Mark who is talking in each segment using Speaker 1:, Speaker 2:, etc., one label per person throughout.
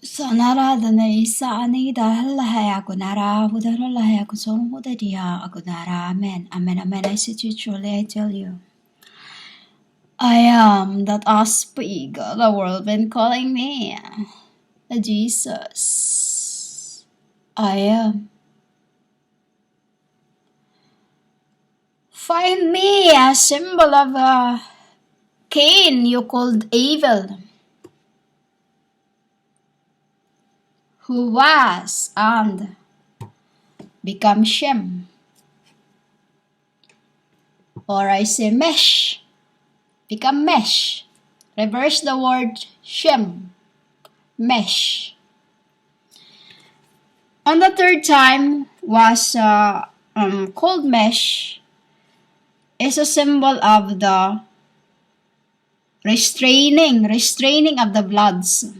Speaker 1: Sanaradana isaani dahalahay ako nara hudarahay ako song hudadiha ako nara amen amen amen. I say to you truly, I tell you, I am that I speak. The world been calling me Jesus. I am. Find me a symbol of Cain you called evil, who was and become Shem. Or I say mesh, become mesh. Reverse the word Shem, mesh. And the third time was called mesh, is a symbol of the restraining of the bloods.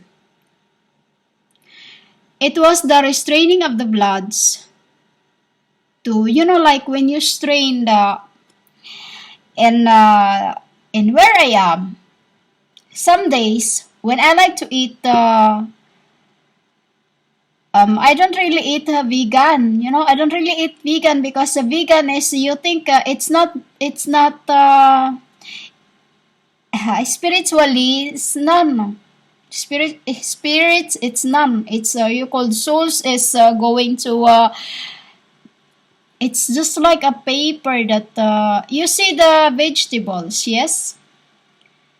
Speaker 1: It was the restraining of the bloods to, like when you strain the, in where I am, some days when I like to eat, I don't really eat vegan, I don't really eat vegan because vegan is, you think it's not, spiritually, it's none. Spirits, it's none. It's you called souls is going to it's just like a paper that you see the vegetables, yes?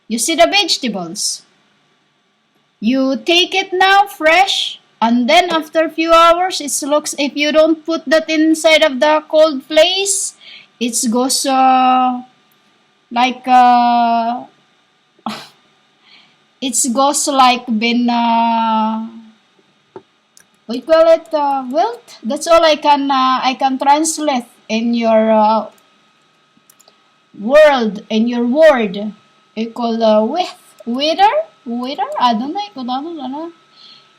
Speaker 1: You see the vegetables. You take it now fresh, and then after a few hours it looks, if you don't put that inside of the cold place, it goes like it goes like been we call it wilt. That's all I can translate in your world, in your word. You call wither. I don't know.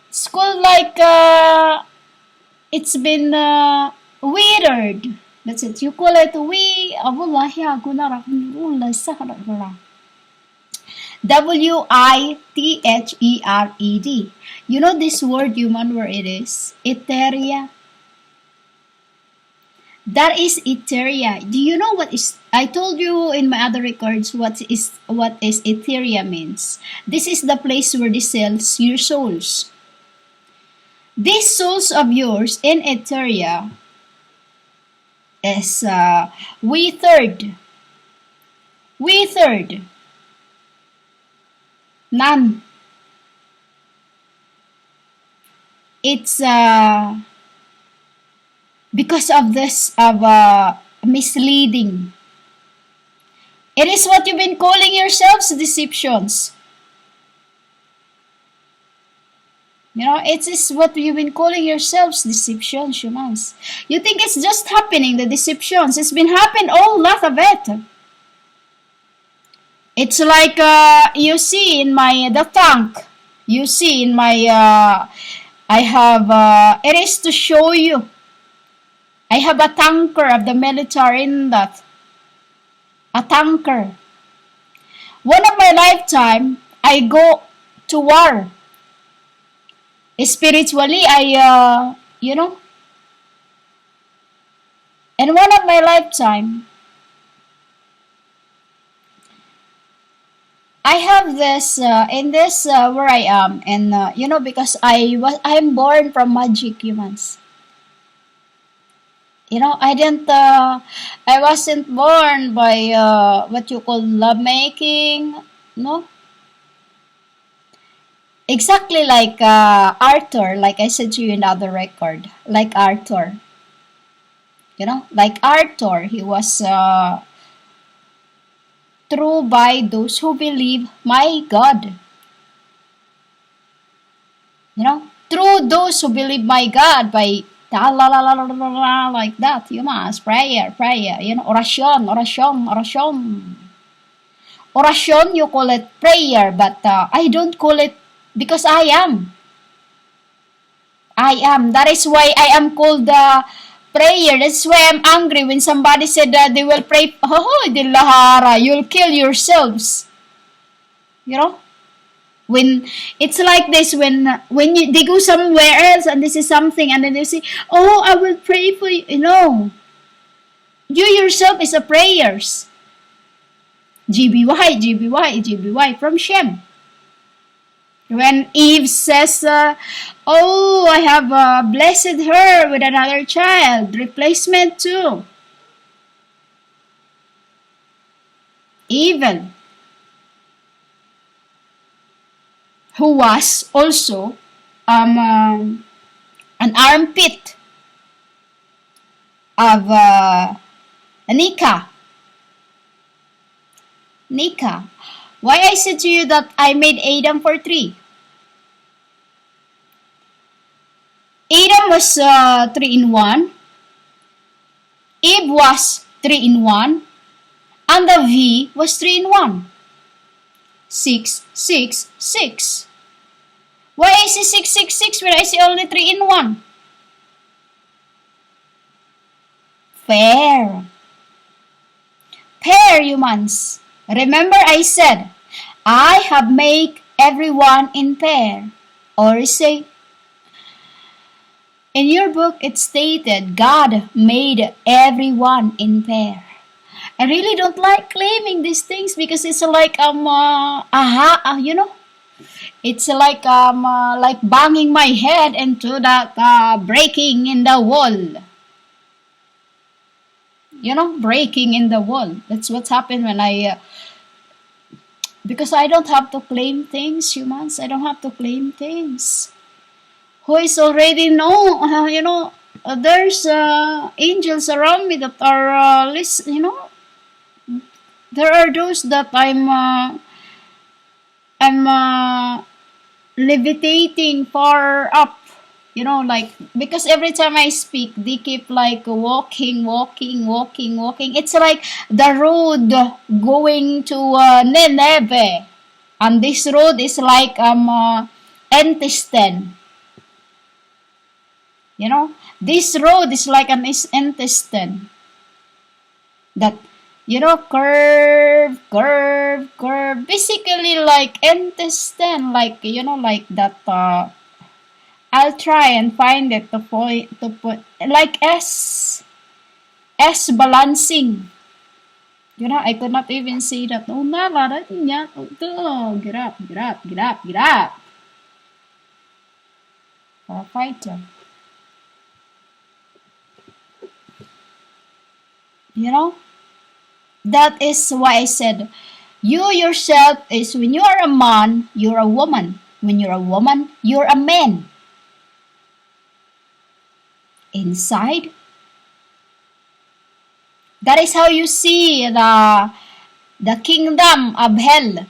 Speaker 1: It's called like it's been withered. That's it. You call it WITHERED. You know this word, human, where it is? Etheria. That is etheria. Do you know what is? I told you in my other records what is etheria means. This is the place where this sells your souls. These souls of yours in etheria is withered. None. It's because of this misleading. It is what you've been calling yourselves deceptions. It is what you've been calling yourselves deceptions, humans. You think it's just happening, the deceptions. It's been happening, all lot of it. It's like you see in the tank. You see in my, I have, it is to show you. I have a tanker of the military in that. A tanker. One of my lifetime, I go to war. Spiritually, I, in one of my lifetime, I have this in this where I am, and because I'm born from magic, humans. I wasn't born by what you call love making, no. Exactly like Arthur, like I said to you in the other record, like Arthur. Like Arthur, he was true by those who believe my God. Through those who believe my God by like that, you must prayer, oracion, you call it prayer, but I don't call it, because I am, that is why I am called prayer. That's why I'm angry when somebody said that they will pray, you'll kill yourselves, When it's like this, when they go somewhere else and this is something, and then they say, "Oh, I will pray for you." No, you yourself is a prayers. GBY, GBY, GBY from Shem. When Eve says, "Oh, I have blessed her with another child," replacement too. Evil, who was also an armpit of Nika. Nika. Why I said to you that I made Adam for 3? Adam was 3 in 1. Eve was 3 in 1. And the V was 3 in 1. 6, 6, 6. Why I see 6, 6, 6 when I see only 3 in 1? Pair. Pair, humans. Remember I said, I have made everyone in pair. Or say, in your book it stated, God made everyone in pair. I really don't like claiming these things because it's like you know, it's like banging my head into that breaking in the wall. You know, breaking in the wall. That's what's happened when because I don't have to claim things, humans. I don't have to claim things. Who is already know, you know, there's angels around me that are you know, there are those that I'm levitating far up, you know, like, because every time I speak, they keep like walking. It's like the road going to Nineveh, and this road is like intestine. You know, this road is like an intestine that, you know, curve. Basically like intestine, like, you know, like that. I'll try and find it to put like S balancing. You know, I could not even say that. Oh, get up. For a fighter. You know, that is why I said, you yourself is, when you are a man, you're a woman. When you're a woman, you're a man. Inside, that is how you see the kingdom of hell.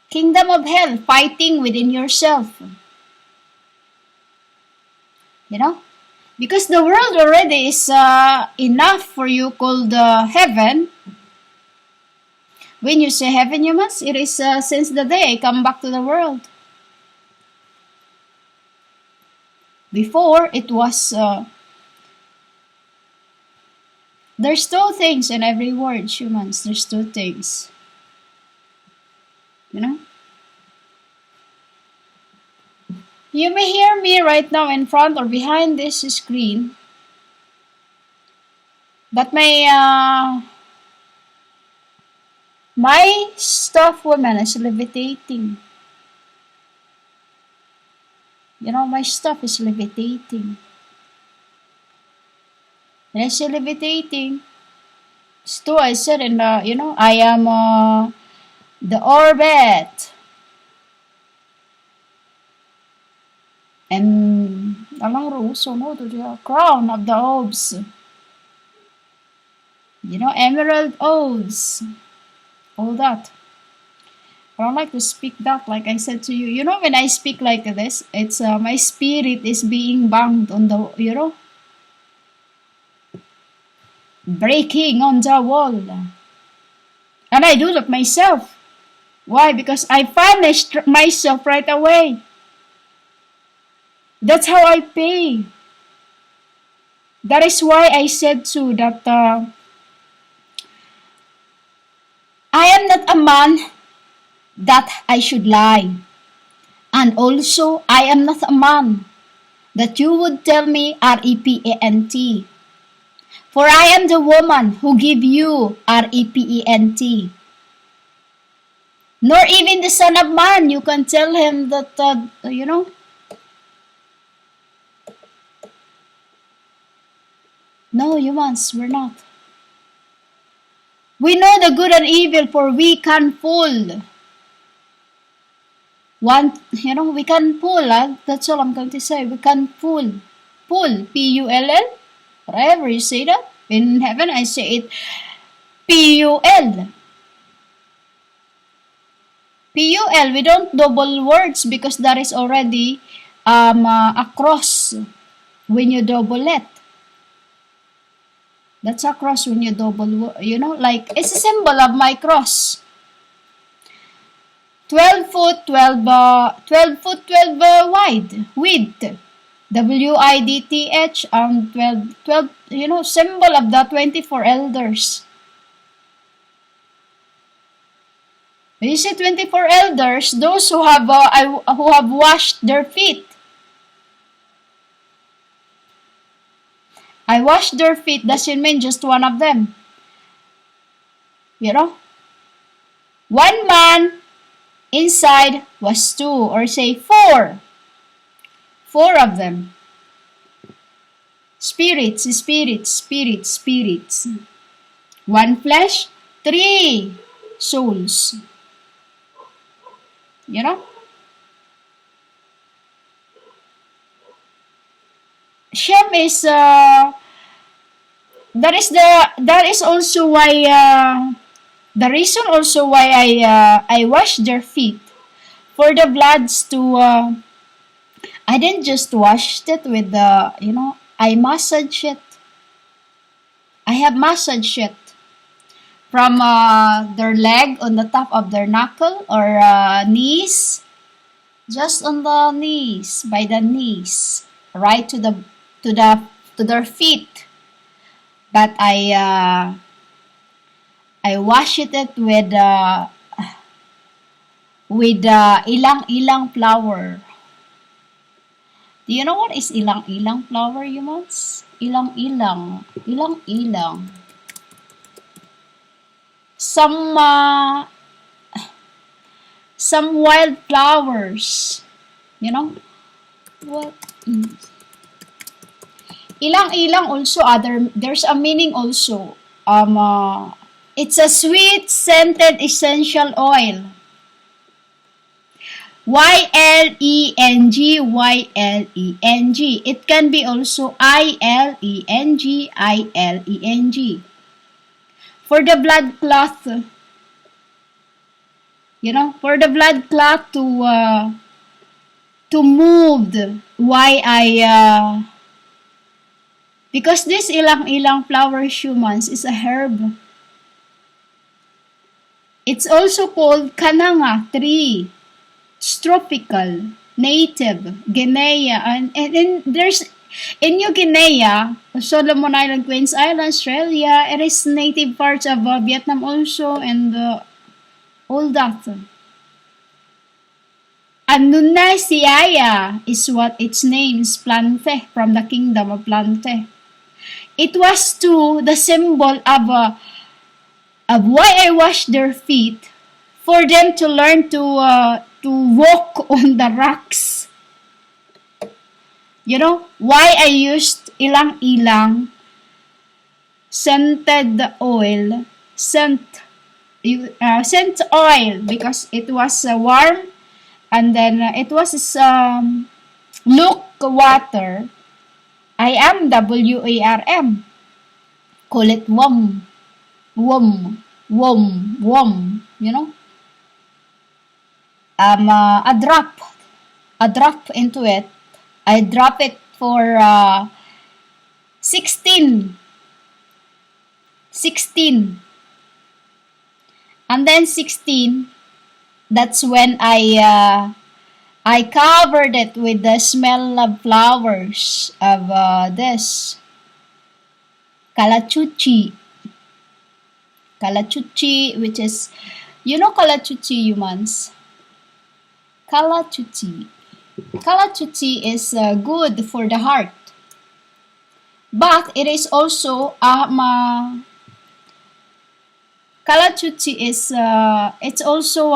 Speaker 1: Kingdom of hell fighting within yourself. You know? Because the world already is enough for you called heaven. When you say heaven, you must, it is since the day I come back to the world. Before, it was, there's two things in every word, humans. There's two things. You know? You may hear me right now in front or behind this screen, but my stuffed woman is levitating. You know, my stuff is levitating. And I say levitating. So I said in the, you know, I am the orbit. And also no to the crown of the orbs. You know, emerald orbs. All that. I don't like to speak that, like I said to you. You know, when I speak like this, it's my spirit is being banged on the, you know, breaking on the wall. And I do that myself. Why? Because I punished myself right away. That's how I pay. That is why I said too that I am not a man that I should lie. And also, I am not a man, that you would tell me repent. For I am the woman who give you repent. Nor even the Son of Man, you can tell him that, no, humans, we're not. We know the good and evil, for we can fool. We can fool. That's all I'm going to say. We can fool. Fool, P-U-L-L. Whatever you say that. In heaven, I say it P-U-L. P-U-L. We don't double words because that is already a cross when you double it. That's a cross when you double, like, it's a symbol of my cross. 12 foot, 12 foot, 12 wide, width. W-I-D-T-H, 12, symbol of the 24 elders. When you say 24 elders, those who have washed their feet. I washed their feet doesn't mean just one of them. One man inside was two, or say four. Four of them. Spirits. One flesh, three souls. Shem is that is also why the reason also why I wash their feet, for the bloods to I didn't just wash it with the I massage it. I have massaged it from their leg on the top of their knuckle or knees, just on the knees, by the knees, right to their feet. But I wash it with ilang-ilang flour. Do you know what is ilang-ilang flour, humans? Ilang-ilang. Some wild flowers. What? Ilang-ilang also there's a meaning also. It's a sweet scented essential oil. Y-L-E-N-G. It can be also I-L-E-N-G. For the blood clot, for the blood clot to move. Because this ilang-ilang flower, humans, is a herb. It's also called kananga tree. It's tropical, native, Guinea, and there's in New Guinea, Solomon Island, Queens Island, Australia. It is native parts of Vietnam also, and all that. Anunnasiaya is what its name is, Plante, from the kingdom of Plante. It was too the symbol of why I wash their feet, for them to learn to walk on the rocks. Why I used ilang-ilang scented oil, scent oil, because it was warm, and then it was look water. I am WARM. Call it warm. A drop into it. I drop it for 16, and then 16. That's when I covered it with the smell of flowers of this calachuchi, which is You know kalachuchi, humans? Kalachuchi. Kalachuchi is good for the heart. But it is also kalachuchi is it's also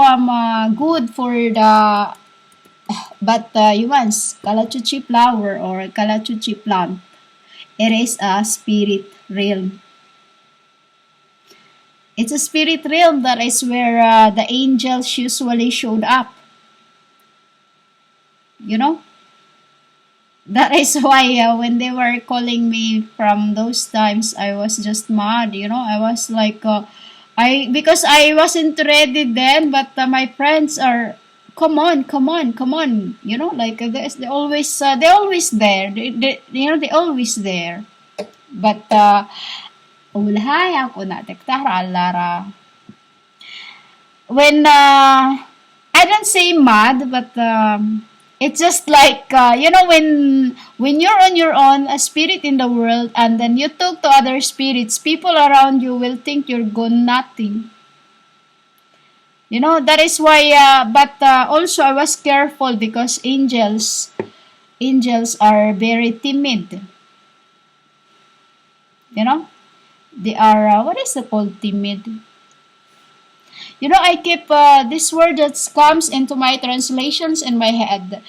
Speaker 1: good for the but humans kalachuchi flower or kalachuchi plant. It is a spirit realm. It's a spirit realm that is where the angels usually showed up. You know? That is why when they were calling me from those times, I was just mad. I was like, because I wasn't ready then, but my friends are, come on, come on, come on. Like they always there. They always there. But ulhay ako na tektara alara. When I don't say mad, but it's just like when you're on your own, a spirit in the world, and then you talk to other spirits, people around you will think you're gone nothing. That is why. But also I was careful because angels are very timid. They are what is it called, timid? I keep this word that comes into my translations in my head.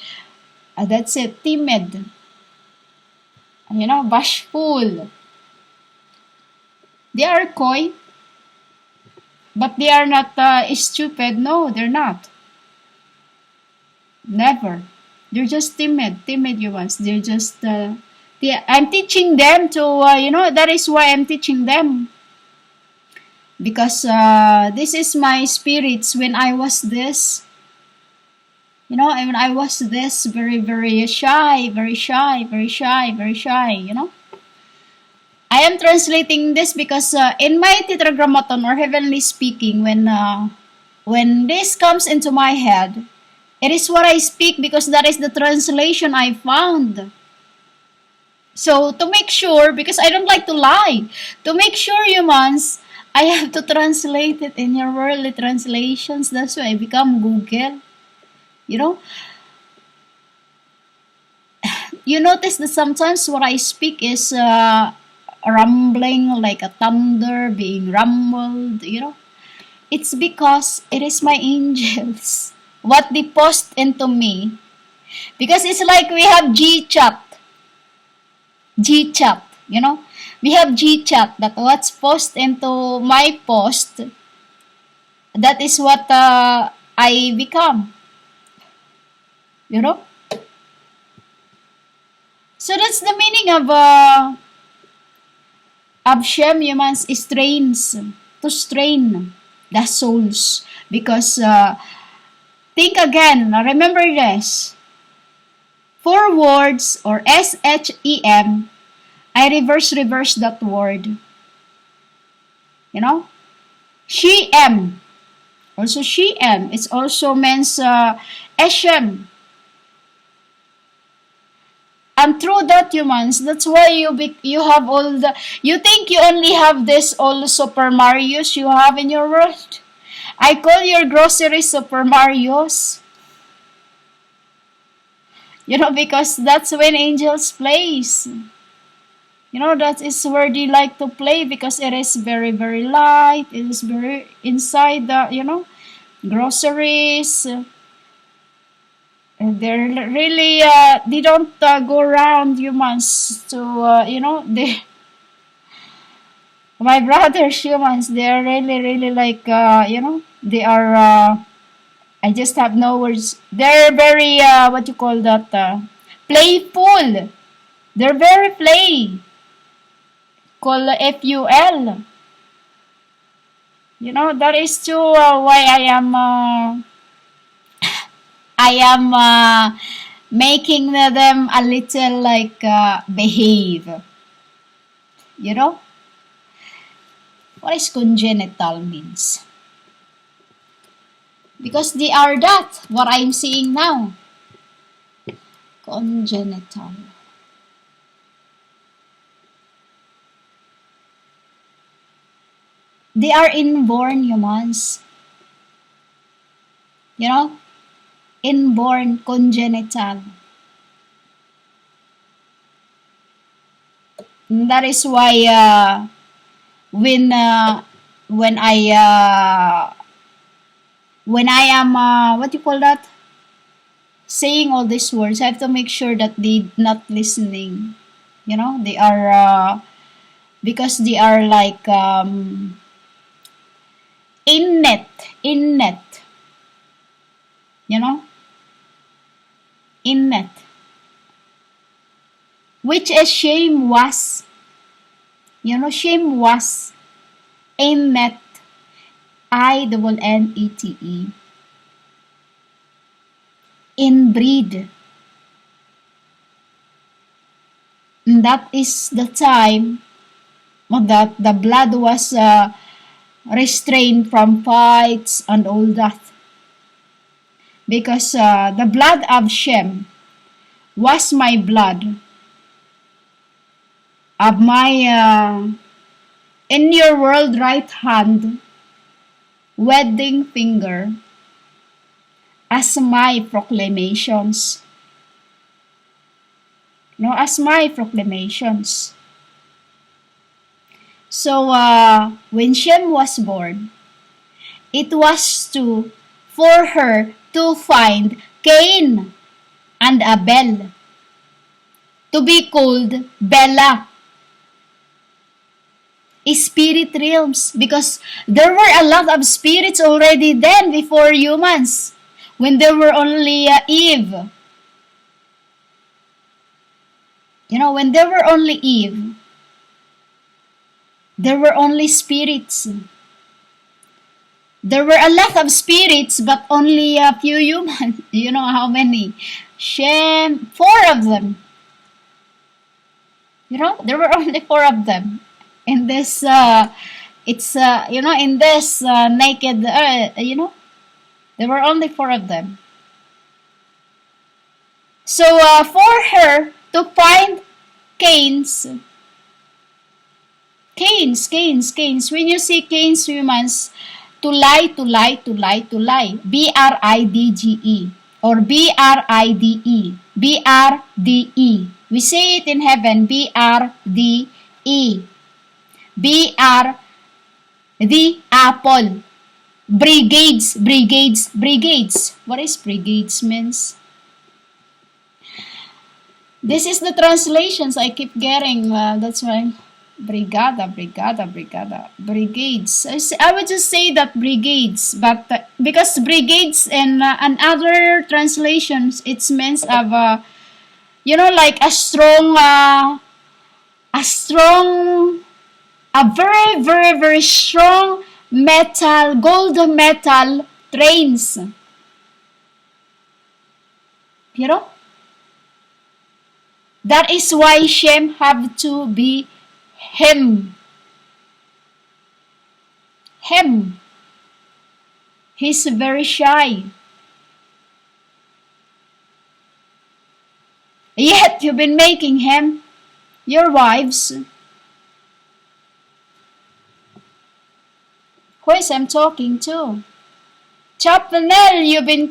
Speaker 1: That's it, timid. Bashful. They are coy, but they are not stupid. No, they're not. Never. They're just timid humans. They're just, I'm teaching them to, that is why I'm teaching them. Because this is my spirits when I was this. When I was this very, very shy, very shy, very shy, very shy, I am translating this because in my tetragrammaton or heavenly speaking, when this comes into my head, it is what I speak because that is the translation I found. So to make sure, because I don't like to lie, to make sure humans, I have to translate it in your worldly translations. That's why I become Google. You notice that sometimes what I speak is rumbling like a thunder being rumbled. It's because it is my angels. What they post into me. Because it's like we have G-chat. G-chat, We have G-chat that what's post into my post, that is what I become. So that's the meaning of Shem, humans strains, to strain the souls. Because think again, remember this. 4 words or SHEM, I reverse that word. Shem. Also Shem. It also means Eshem. And through that, humans, that's why you have all the, you think you only have this all Super Marios you have in your world. I call your groceries Super Marios. Because that's when angels plays. That is where they like to play because it is very, very light. It is very inside the, groceries. And they're really, they don't go around humans to, my brothers humans, they're really, really like, they are, I just have no words. They're very, what you call that, playful. They're very play. Call FUL. That is too why I am making them a little like behave. What is congenital means? Because they are that, what I'm seeing now. Congenital. They are inborn humans. You know, inborn, congenital. And that is why when uh, when I uh, when I am what you call that, saying all these words, I have to make sure that they not listening. You know, they are because they are like in net. You know, in net, which is shame was. You know, shame was in net. INNETE. Inbreed. And that is the time that the blood was restrained from fights and all that. Because the blood of Shem was my blood of my in your world right hand wedding finger as my proclamations. No, as my proclamations. So when Shem was born, it was for her to find Cain and Abel, to be called Bella, spirit realms, because there were a lot of spirits already then before humans, when there were only Eve. You know, when there were only Eve, there were only spirits. There were a lot of spirits, but only a few humans. You know how many? Shem, 4 of them. You know, there were only 4 of them. In this, you know, in this naked earth, you know, there were only 4 of them. So for her to find Cain's. When you see Cain's humans, to lie. BRIDGE or BRIDE. BRDE. We say it in heaven, BRDE. BR, the apple. Brigades. What is brigades means? This is the translations I keep getting. That's why. Brigada. Brigades. I would just say that brigades, but because brigades and other translations, it's means of, you know, like a very strong metal, gold metal trains. You know? That is why Shem have to be him. He's very shy. Yet you've been making him your wives. Who is I'm talking to? Chapanel, you've been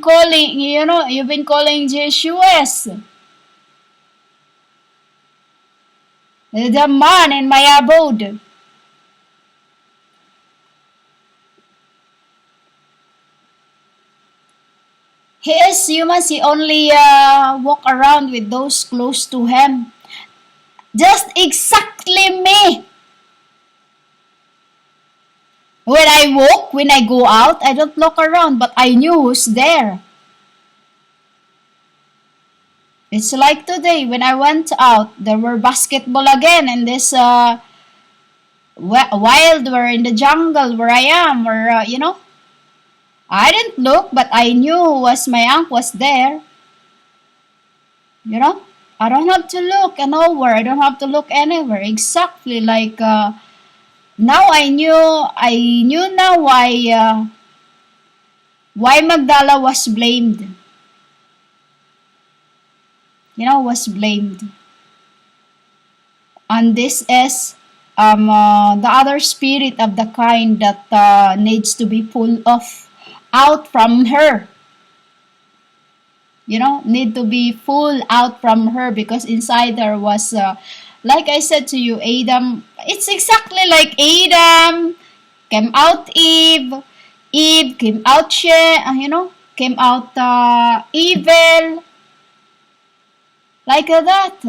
Speaker 1: calling Jesus. The man in my abode. He is human. He only walk around with those close to him. Just exactly me. When I go out, I don't look around, but I knew who's there. It's like today, when I went out, there were basketball again in this wild, where in the jungle where I am, where, you know, I didn't look, but I knew my aunt was there. You know, I don't have to look nowhere. I don't have to look anywhere. Exactly like now I knew now why Magdala was blamed. You know, was blamed. And this is the other spirit of the kind that needs to be pulled off out from her. need to be full out from her, because inside her was, like I said to you, Adam. It's exactly like Adam came out Eve, Eve came out Shem, came out evil, like that.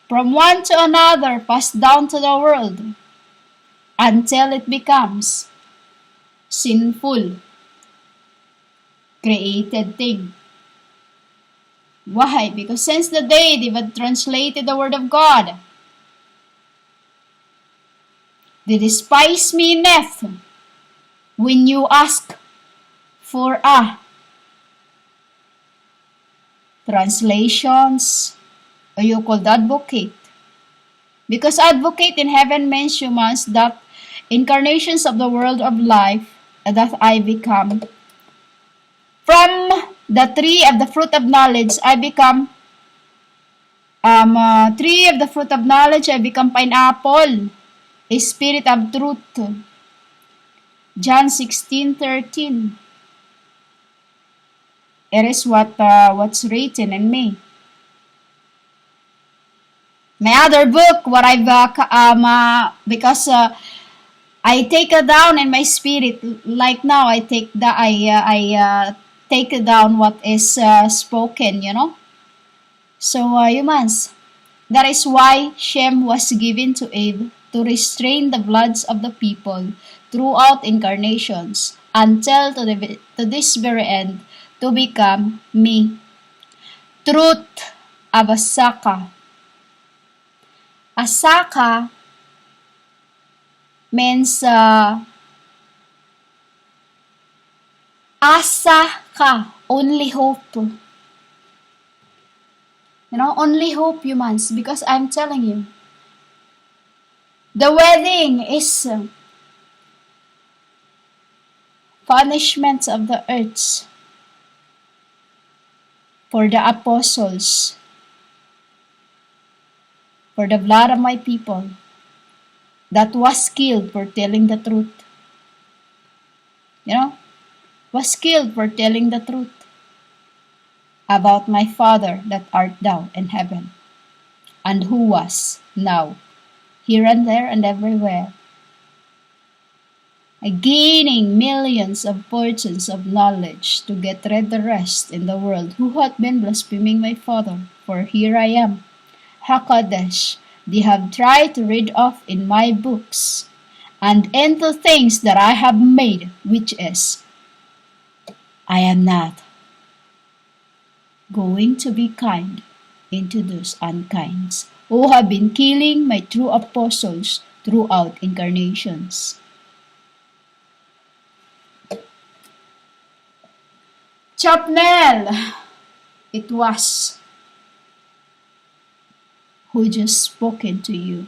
Speaker 1: From one to another, passed down to the world until it becomes sinful, created thing. Why? Because since the day they had translated the word of God, they despise me enough when you ask for translations, or you called advocate. Because advocate in heaven means humans, that incarnations of the world of life that I become. From the tree of the fruit of knowledge, I become tree of the fruit of knowledge, I become pineapple, a spirit of truth. John 16:13. It is what's written in me. My other book, what I've because I take it down in my spirit. Like now, I take it down what is spoken. So humans, that is why Shem was given to AVE, to restrain the bloods of the people throughout incarnations until to this very end, to become me. Truth of Asaka. Asaka means asa ka, only hope. Only hope, humans, because I'm telling you, the wedding is punishment of the earth for the apostles, for the blood of my people that was killed for telling the truth. Was killed for telling the truth about my Father that art thou in heaven, and who was now, here and there and everywhere, gaining millions of portions of knowledge to get rid the rest in the world who hath been blaspheming my Father. For here I am, Hakadesh, they have tried to read off in my books, and into things that I have made, which is, I am not going to be kind into those unkinds who have been killing my true apostles throughout incarnations. Chapnel, it was who just spoken to you.